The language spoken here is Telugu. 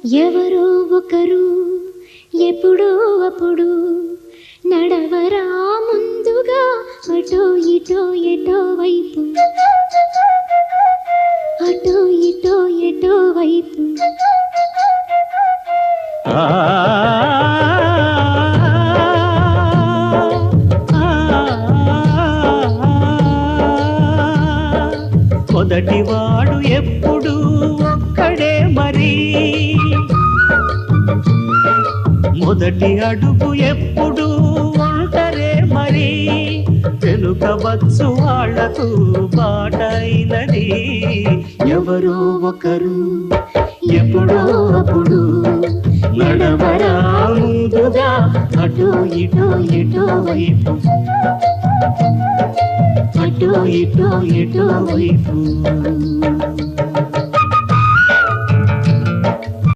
ఎవరో ఒకరు ఎప్పుడో అప్పుడు నడవరా ముందుగా అటో ఇటో ఎటో వైపు, అటో ఇటో ఎటో వైపు. మొదటివాడు ఎప్పుడు ఒక్కడే మరి, మొదటి అడుగు ఎప్పుడు ఒంటరే మరి, వెనుకవచ్చు వాళ్లకు బాటైనది. ఎవరో ఒకరు ఎప్పుడో అప్పుడు నడవరా ముందుగా అటో ఇటో ఎటో వైపు, అటో ఇటో ఎటో వైపు.